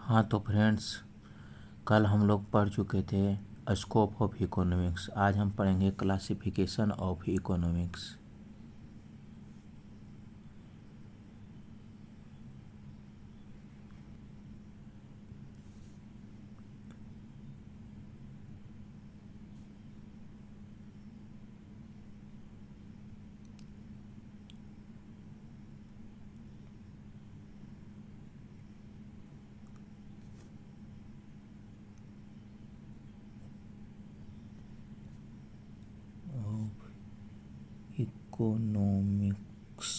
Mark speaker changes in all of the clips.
Speaker 1: हाँ तो फ्रेंड्स, कल हम लोग पढ़ चुके थे स्कोप ऑफ इकोनॉमिक्स। आज हम पढ़ेंगे क्लासिफिकेशन ऑफ इकोनॉमिक्स। इकोनॉमिक्स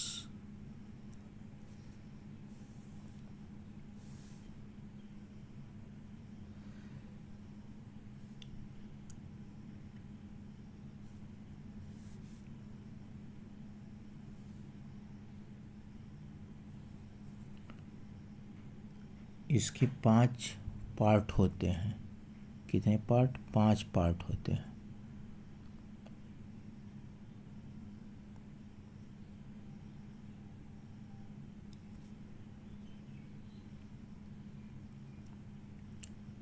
Speaker 1: इसके 5 पार्ट होते हैं। कितने पार्ट? 5 पार्ट होते हैं।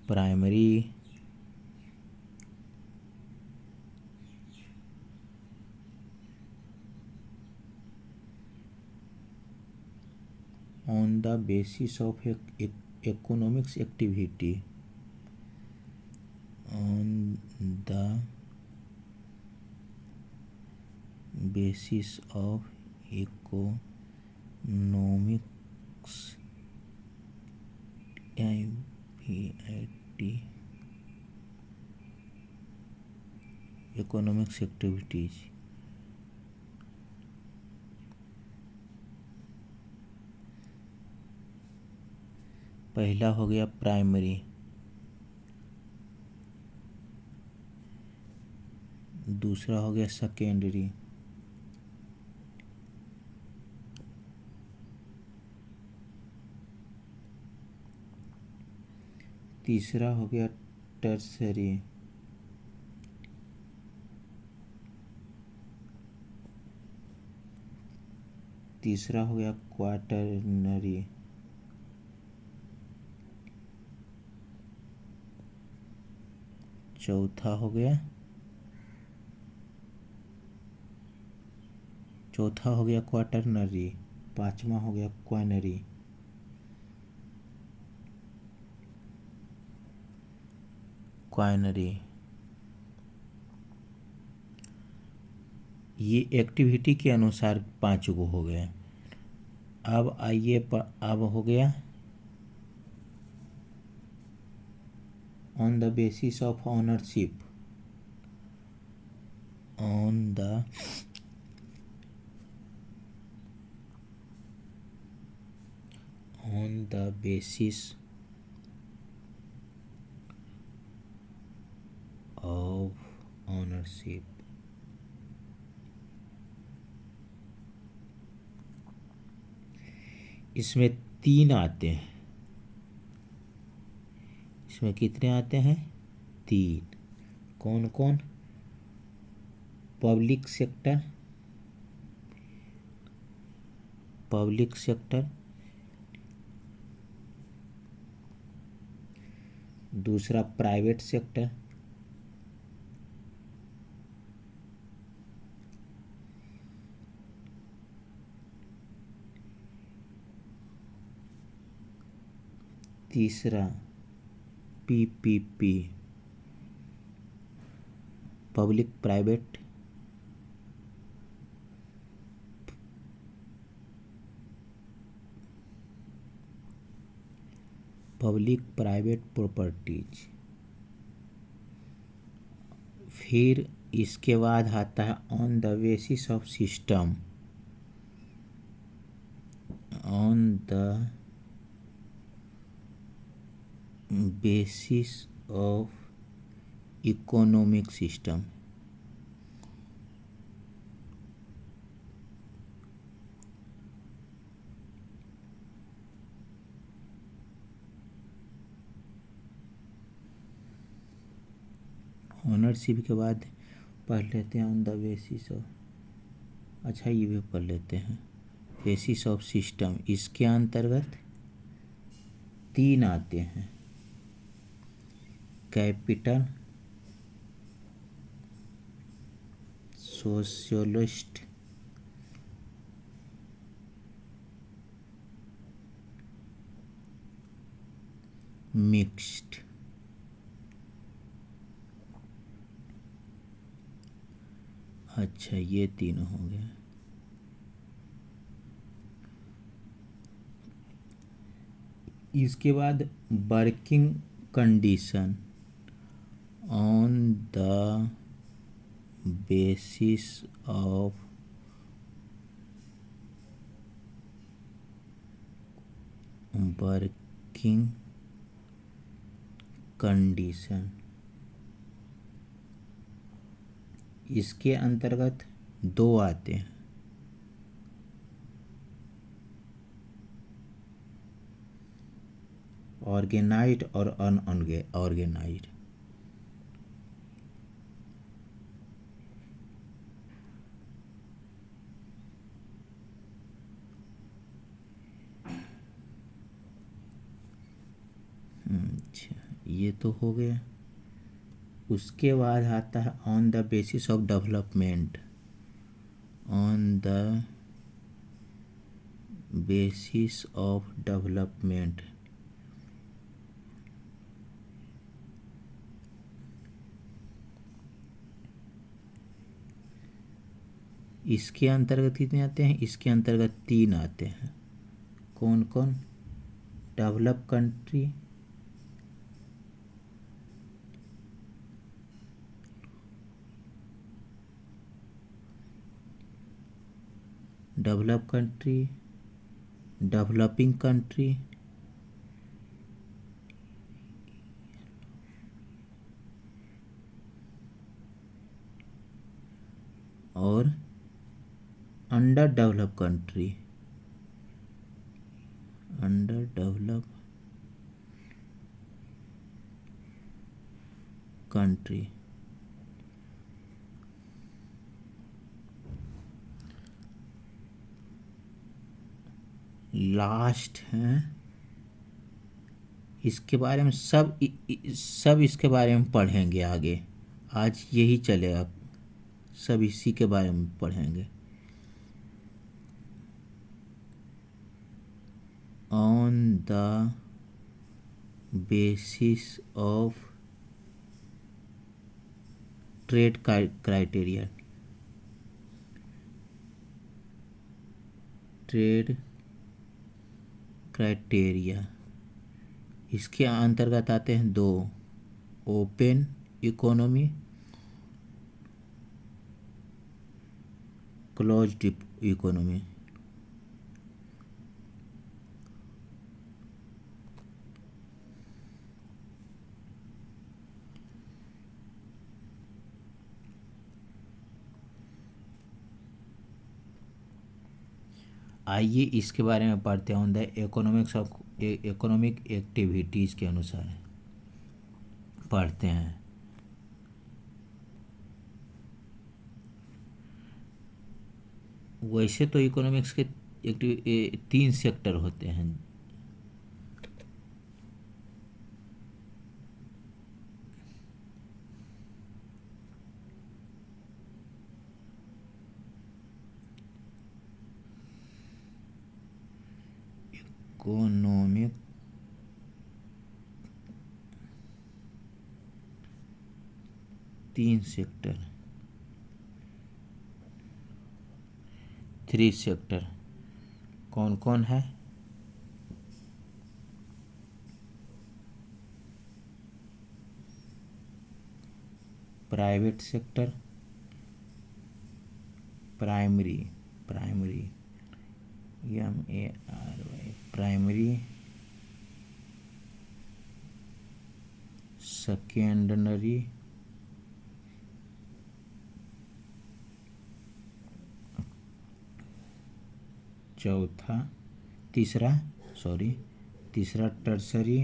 Speaker 1: Primary, on the basis of economics activity, on the basis of economics activity, economics activities। पहला हो गया प्राइमरी, दूसरा हो गया सेकेंडरी, तीसरा हो गया टर्सरी, तीसरा हो गया क्वाटरनरी, चौथा हो गया क्वाटरनरी, पांचवा हो गया क्वाइनरी। ये एक्टिविटी के अनुसार 5 गो हो गए। अब आइए अब हो गया on the basis of ownership, on the basis of ownership. इसमें 3 आते हैं। इसमें कितने आते हैं? 3। कौन कौन? पब्लिक सेक्टर, दूसरा प्राइवेट सेक्टर, तीसरा पीपीपी, पब्लिक प्राइवेट प्रॉपर्टीज। फिर इसके बाद आता है on the basis of system, on the basis of economic system. Ownership के बाद पढ़ लेते हैं ऑन द बेसिस ऑफ, अच्छा ये भी पढ़ लेते हैं बेसिस ऑफ सिस्टम। इसके अंतर्गत तीन आते हैं, कैपिटल, सोशलिस्ट, मिक्स्ड। अच्छा, ये तीनों हो गए। इसके बाद working condition on the basis of working condition, इसके अंतर्गत दो आते हैं, ऑर्गेनाइज्ड और अनऑर्गेनाइज्ड। अच्छा, ये तो हो गया। उसके बाद आता है on the basis of development, on the basis of development. इसके अंतर्गत कितने आते हैं? इसके अंतर्गत तीन आते हैं। कौन कौन? Develop country, develop country, developing country और under develop country, under develop country. Last है, इसके बारे में सब इसके बारे में पढ़ेंगे आगे। आज यही चलेगा, सब इसी के बारे में पढ़ेंगे। On the basis of trade criteria, trade criteria, इसके अंतर्गत आते हैं दो, ओपन इकोनॉमी, क्लोज्ड इकोनॉमी। आइए इसके बारे में पढ़ते हैं। On the economics of economic activities के अनुसार पढ़ते हैं। वैसे तो इकोनॉमिक्स के तीन सेक्टर होते हैं। इकोनॉमिक तीन सेक्टर, थ्री सेक्टर कौन कौन है? Private sector, primary, primary MARY, primary, secondary, तीसरा टर्सरी,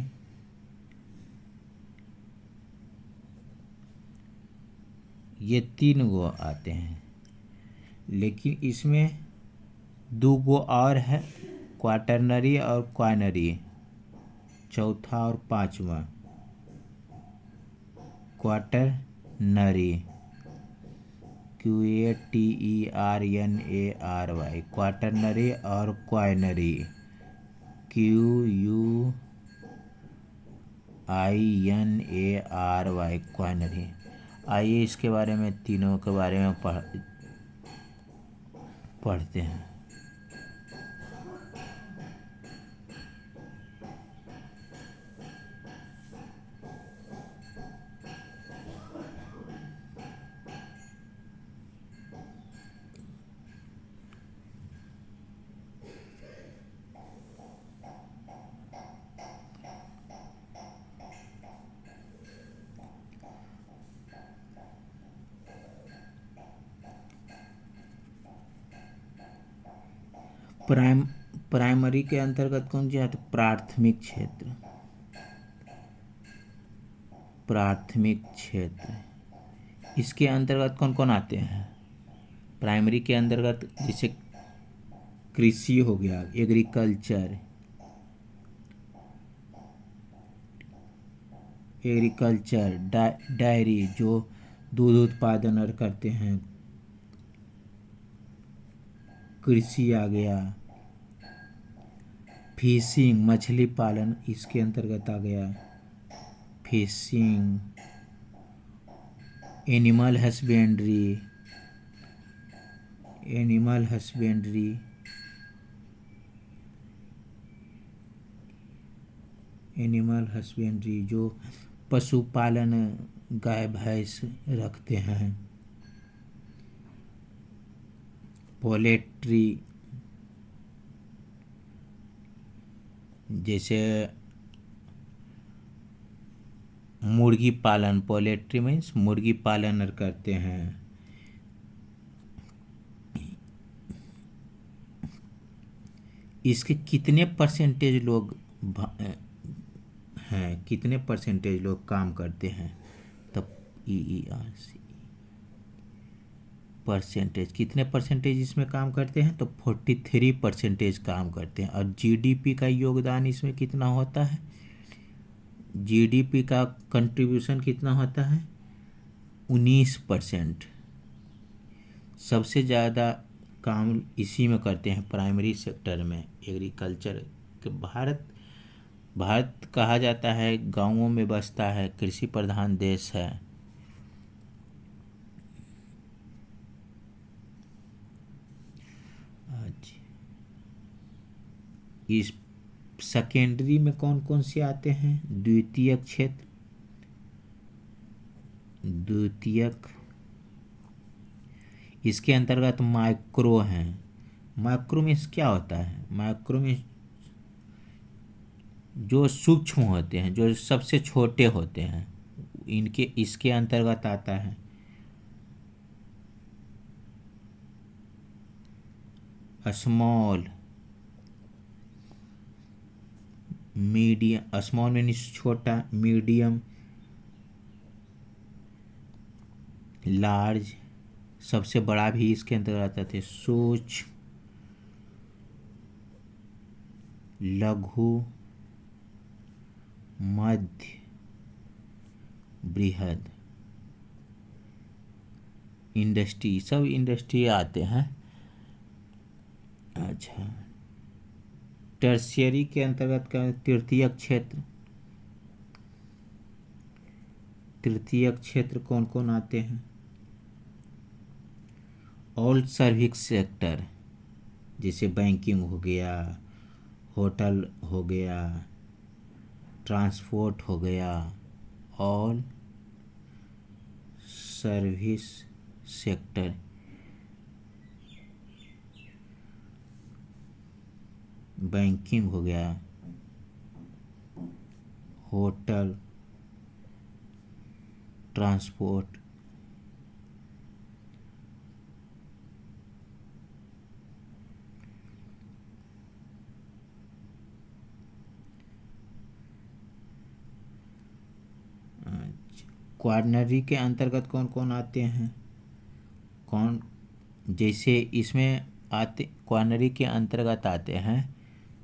Speaker 1: ये तीन गो आते हैं। लेकिन इसमें दो गो और है, क्वाटरनरी और क्वाइनरी, चौथा और पांचवा क्वाटरनरी, QUATERNARY, क्वाटरनरी और क्वाइनरी, QUINARY, क्वाइनरी। आइए इसके बारे में, तीनों के बारे में पढ़ते हैं। प्राइमरी के अंतर्गत कौन सी आती है? प्राथमिक क्षेत्र, प्राथमिक क्षेत्र। इसके अंतर्गत कौन कौन आते हैं? प्राइमरी के अंतर्गत जैसे कृषि हो गया, एग्रीकल्चर, डायरी जो दूध उत्पादन करते हैं, कृषि आ गया, फिशिंग मछली पालन इसके अंतर्गत आ गया, fishing, animal husbandry, animal husbandry जो पशुपालन, गाय भैंस रखते हैं, पोल्ट्री जैसे मुर्गी पालन, पोल्ट्री मीन्स मुर्गी पालन करते हैं। इसके कितने परसेंटेज लोग हैं, कितने परसेंटेज लोग काम करते हैं? तब EERC परसेंटेज, कितने परसेंटेज इसमें काम करते हैं? तो 43% काम करते हैं। और GDP का योगदान इसमें कितना होता है? GDP का कंट्रीब्यूशन कितना होता है? 19%। सबसे ज़्यादा काम इसी में करते हैं, प्राइमरी सेक्टर में, एग्रीकल्चर के। भारत कहा जाता है गांवों में बसता है, कृषि प्रधान देश है। इस सेकेंडरी में कौन कौन से आते हैं? द्वितीयक क्षेत्र, द्वितीयक, इसके अंतर्गत माइक्रो हैं। माइक्रो में क्या होता है? माइक्रो में जो सूक्ष्म होते हैं, जो सबसे छोटे होते हैं, इसके अंतर्गत आता है। स्मॉल, मीडियम, स्मॉल मीन्स छोटा, मीडियम, लार्ज, सबसे बड़ा भी इसके अंतर्गत आते हैं। सूक्ष्म, लघु, मध्य, बृहद, इंडस्ट्री, सब इंडस्ट्री आते हैं। अच्छा, टर्शियरी के अंतर्गत का तृतीयक क्षेत्र, तृतीयक क्षेत्र कौन कौन आते हैं? ऑल सर्विस सेक्टर, जैसे बैंकिंग हो गया, होटल हो गया, ट्रांसपोर्ट हो गया, ऑल सर्विस सेक्टर। बैंकिंग हो गया, होटल, ट्रांसपोर्ट, क्वार्नरी के अंतर्गत कौन कौन आते हैं? कौन, जैसे इसमें आते, क्वार्नरी के अंतर्गत आते हैं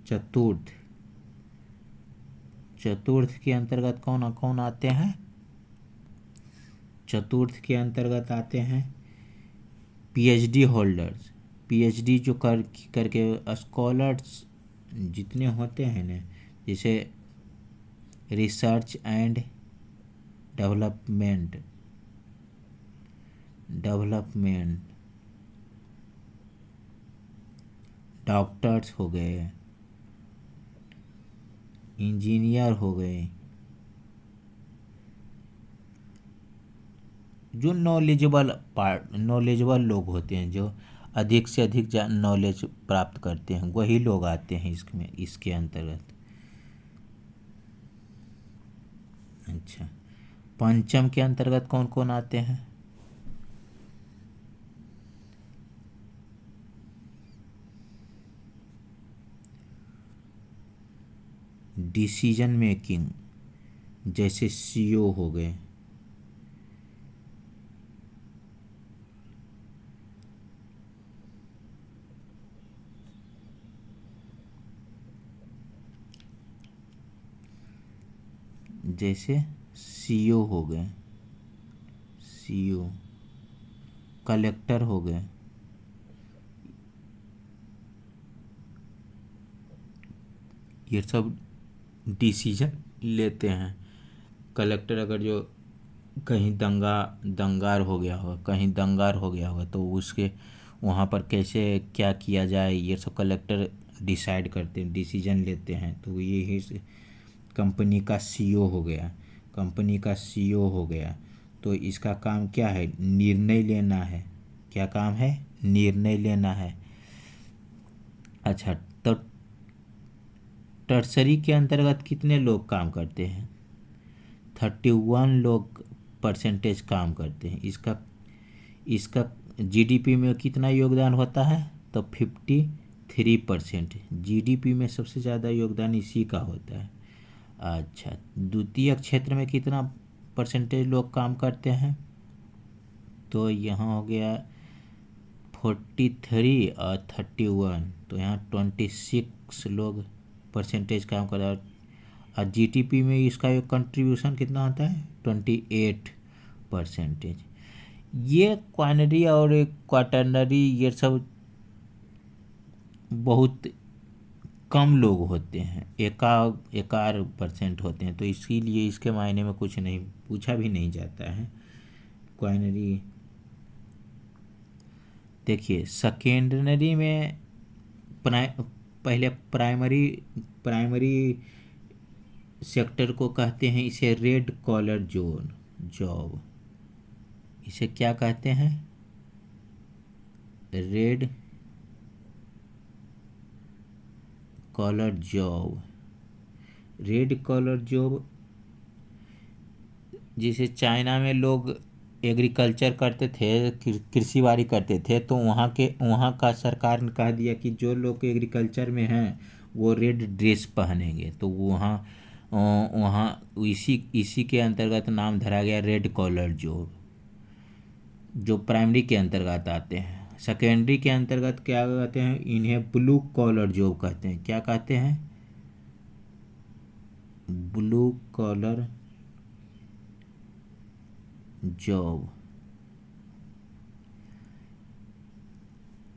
Speaker 1: चतुर्थ, चतुर्थ के अंतर्गत कौन कौन आते हैं? चतुर्थ के अंतर्गत आते हैं पीएचडी होल्डर्स। पीएचडी जो करके स्कॉलर्स जितने होते हैं ना, जैसे रिसर्च एंड डेवलपमेंट डॉक्टर्स हो गए, इंजीनियर हो गए, जो नॉलेजेबल लोग होते हैं, जो अधिक से अधिक नॉलेज प्राप्त करते हैं, वही लोग आते हैं इसके अंतर्गत। अच्छा, पंचम के अंतर्गत कौन कौन आते हैं? डिसीजन मेकिंग, जैसे सीईओ हो गए, जैसे सीईओ हो गए, सीईओ, कलेक्टर हो गए, ये सब डिसीजन लेते हैं। कलेक्टर अगर जो कहीं दंगार हो गया होगा तो उसके वहाँ पर कैसे क्या किया जाए, ये सब कलेक्टर डिसाइड करते हैं, डिसीजन लेते हैं। तो ये कंपनी का सीईओ हो गया। तो इसका काम क्या है? निर्णय लेना है। क्या काम है? निर्णय लेना है। अच्छा, तो टर्सरी के अंतर्गत कितने लोग काम करते हैं? 31 लोग परसेंटेज काम करते हैं। इसका जीडीपी में कितना योगदान होता है? तो 53%। जीडीपी में सबसे ज़्यादा योगदान इसी का होता है। अच्छा, द्वितीय क्षेत्र में कितना परसेंटेज लोग काम करते हैं? तो यहाँ हो गया 43 और 31, तो यहाँ 26 लोग परसेंटेज काम कर रहा है। और जीडीपी में इसका एक कंट्रीब्यूशन कितना होता है? 28%। ये क्वाइनरी और क्वाटरनरी ये सब बहुत कम लोग होते हैं, एकार % होते हैं, तो इसीलिए इसके मायने में कुछ नहीं पूछा भी नहीं जाता है। क्वाइनरी देखिए, सेकेंडरी में पहले प्राइमरी सेक्टर को कहते हैं इसे रेड कॉलर जॉब। इसे क्या कहते हैं? Red collar job. जिसे चाइना में लोग एग्रीकल्चर करते थे, कृषि बाड़ी करते थे, तो वहाँ का सरकार ने कह दिया कि जो लोग एग्रीकल्चर में हैं वो रेड ड्रेस पहनेंगे। तो वहाँ इसी के अंतर्गत नाम धरा गया रेड कॉलर जॉब, जो प्राइमरी के अंतर्गत आते हैं। सेकेंडरी के अंतर्गत क्या कहते हैं? इन्हें ब्लू कॉलर जॉब कहते हैं। क्या कहते हैं? Blue collar job.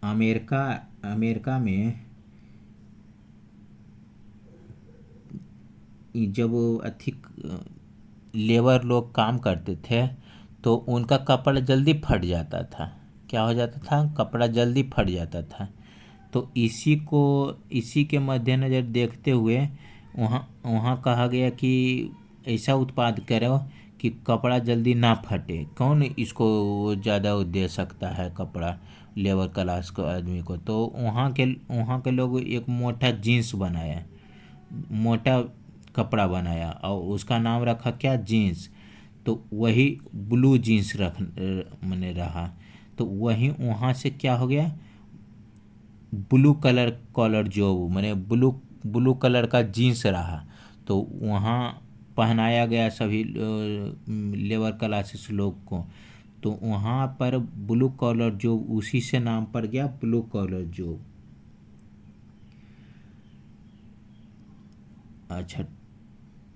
Speaker 1: अमेरिका में जब अधिक लेबर लोग काम करते थे तो उनका कपड़ा जल्दी फट जाता था। क्या हो जाता था? कपड़ा जल्दी फट जाता था। तो इसी के मद्देनज़र देखते हुए वहाँ कहा गया कि ऐसा उत्पाद करो कि कपड़ा जल्दी ना फटे। कौन इसको ज़्यादा दे सकता है कपड़ा? लेबर क्लास को आदमी को। तो वहाँ के लोग एक मोटा जीन्स बनाया, मोटा कपड़ा बनाया और उसका नाम रखा क्या? जीन्स। तो वही ब्लू जीन्स मैंने रहा। तो वही वहाँ से क्या हो गया? ब्लू कॉलर जॉब, मैंने ब्लू कलर का जीन्स रहा। तो वहाँ पहनाया गया सभी लेबर क्लासेस लोग को। तो वहाँ पर ब्लू कॉलर जॉब उसी से नाम पड़ गया ब्लू कॉलर जॉब। अच्छा,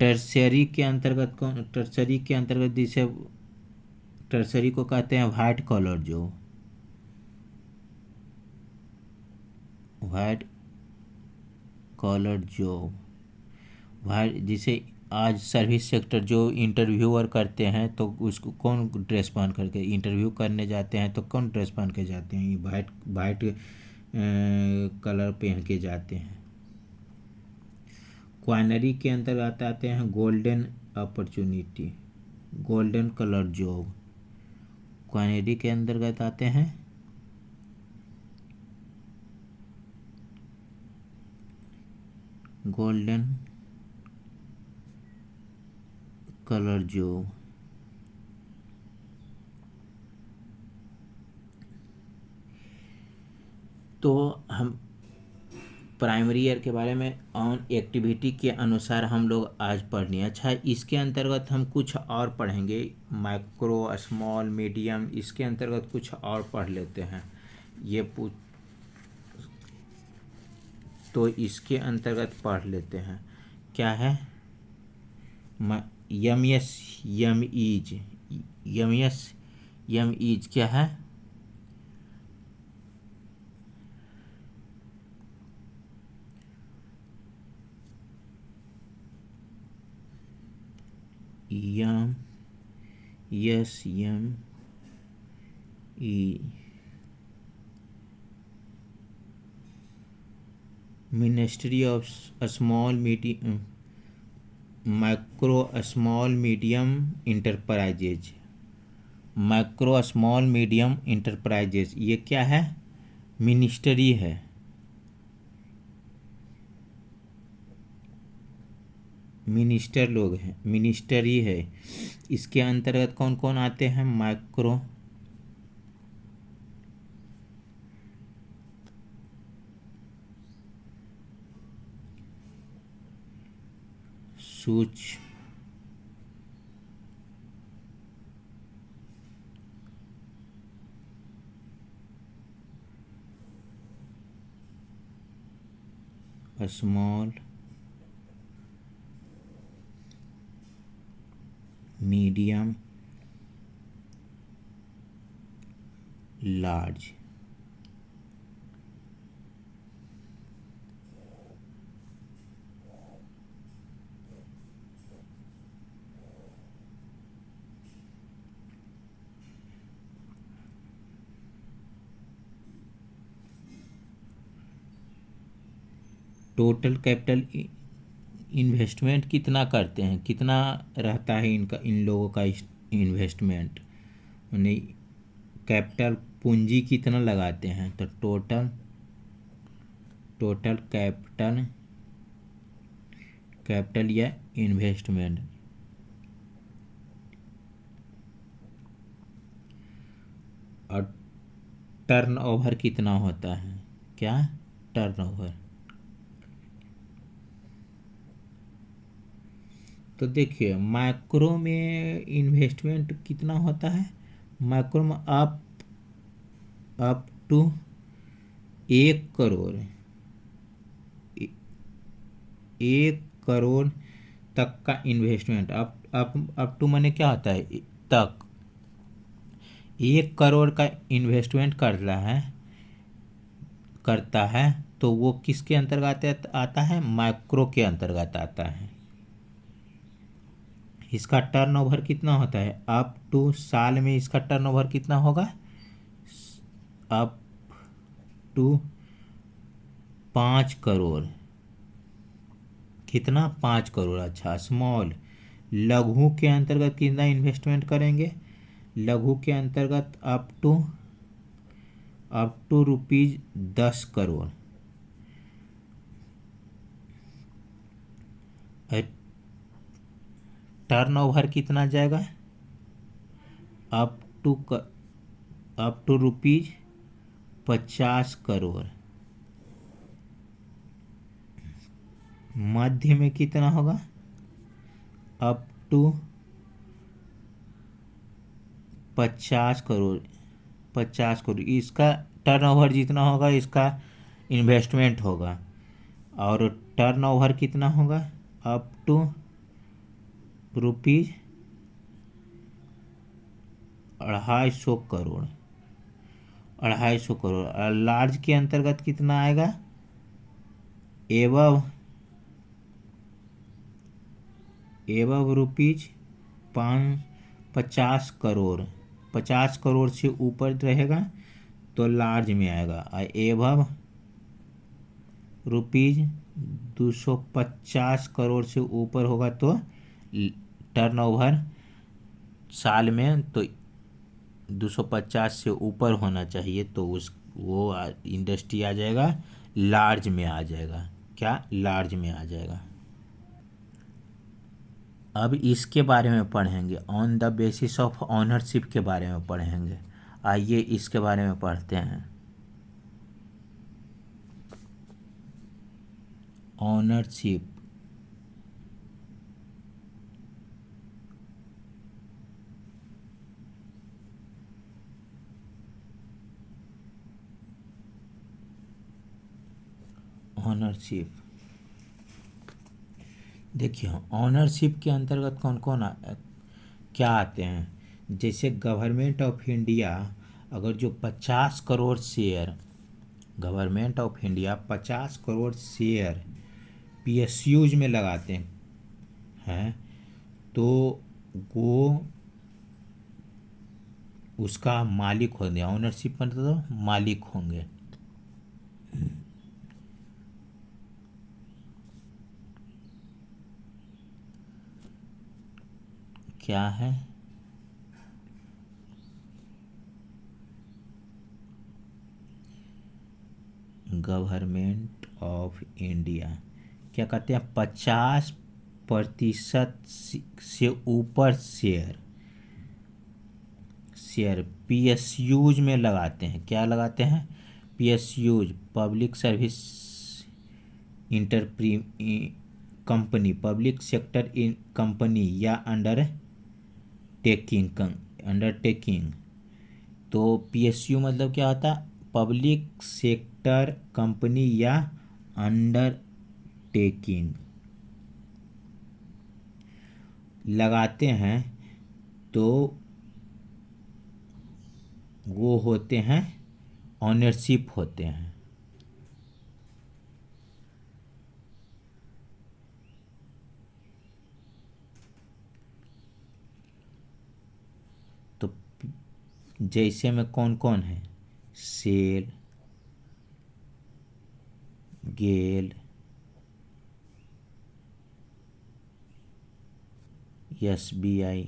Speaker 1: टर्सरी के अंतर्गत कौन, टर्सरी के अंतर्गत जिसे टर्सरी को कहते हैं white collar job. White collar job, white जिसे आज सर्विस सेक्टर जो इंटरव्यूअर करते हैं तो उसको कौन ड्रेस पहन करके इंटरव्यू करने जाते हैं तो कौन ड्रेस पहन के जाते हैं, वाइट वाइट कलर पहन के जाते हैं। क्वाइनरी के अंतर्गत आते हैं golden opportunity, golden collar job. क्वाइनरी के अंतर्गत आते हैं गोल्डन कलर जॉब। तो हम प्राइमरी ईयर के बारे में ऑन एक्टिविटी के अनुसार हम लोग आज पढ़ने। अच्छा, इसके अंतर्गत हम कुछ और पढ़ेंगे, माइक्रो स्मॉल मीडियम, इसके अंतर्गत कुछ और पढ़ लेते हैं। ये तो इसके अंतर्गत पढ़ लेते हैं क्या है, M S M Es, M S M Es क्या है, M S M E ministry of small medium micro small medium enterprises, micro small medium enterprises ये क्या है, मिनिस्ट्री है। मिनिस्टर लोग हैं, मिनिस्ट्री है। इसके अंतर्गत कौन कौन आते हैं, माइक्रो सूक्ष्म small medium large. Total capital investment कितना करते हैं, कितना रहता है इनका, इन लोगों का इन्वेस्टमेंट, यानी कैपिटल पूंजी कितना लगाते हैं, तो टोटल कैपिटल या इन्वेस्टमेंट। और टर्नओवर कितना होता है, क्या टर्नओवर। तो देखिए माइक्रो में इन्वेस्टमेंट कितना होता है, माइक्रो में अप टू 1 करोड़, 1 करोड़ तक का इन्वेस्टमेंट। अप टू माने क्या होता है, तक 1 करोड़ का इन्वेस्टमेंट करता है तो वो किसके अंतर्गत आता है, माइक्रो के अंतर्गत आता है। इसका टर्नओवर कितना होता है, अप टू साल में इसका टर्नओवर कितना होगा, अप टू 5 करोड़, कितना 5 करोड़। अच्छा, स्मॉल लघु के अंतर्गत कितना इन्वेस्टमेंट करेंगे, लघु के अंतर्गत अप टू ₹10 करोड़। टर्नओवर कितना जाएगा, अप टू ₹50 करोड़। मध्य में कितना होगा, अप टू 50 करोड़, 50 करोड़। इसका टर्नओवर जितना होगा इसका इन्वेस्टमेंट होगा। और टर्नओवर कितना होगा, up to rupees 250 crore, 250 crore. और लार्ज के अंतर्गत कितना आएगा? एवव रुपीज 50 करोड़, 50 करोड़ से ऊपर रहेगा तो लार्ज में आएगा, और एवव रुपीज 250 करोड़ से ऊपर होगा तो टर्नओवर साल में तो 250 से ऊपर होना चाहिए, तो वो इंडस्ट्री आ जाएगा लार्ज में आ जाएगा। क्या? लार्ज में आ जाएगा। अब इसके बारे में पढ़ेंगे, on the basis of ownership के बारे में पढ़ेंगे। आइए इसके बारे में पढ़ते हैं। ऑनरशिप, ऑनरशिप देखिए, ऑनरशिप के अंतर्गत कौन कौन क्या आते हैं। जैसे गवर्नमेंट ऑफ इंडिया अगर जो 50 crore share, government of India 50 crore share PSUs में लगाते हैं, तो वो उसका मालिक होंगे। ऑनरशिप मतलब तो मालिक होंगे। क्या है? गवर्नमेंट ऑफ इंडिया क्या कहते हैं? 50% से ऊपर शेयर पीएसयूज में लगाते हैं। क्या लगाते हैं? PSUs, public service enterprise company, public sector in company या अंडरटेकिंग। तो पीएसयू मतलब क्या होता है? पब्लिक सेक्टर कंपनी या अंडरटेकिंग लगाते हैं, तो वो होते हैं ऑनरशिप होते हैं। तो जैसे में कौन कौन है? सेल, गेल, एसबीआई,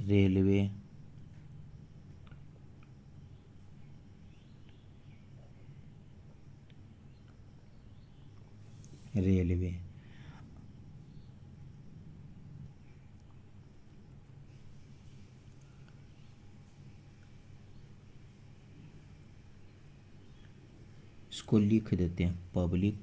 Speaker 1: रेलवे, इसको लिख देते हैं, पब्लिक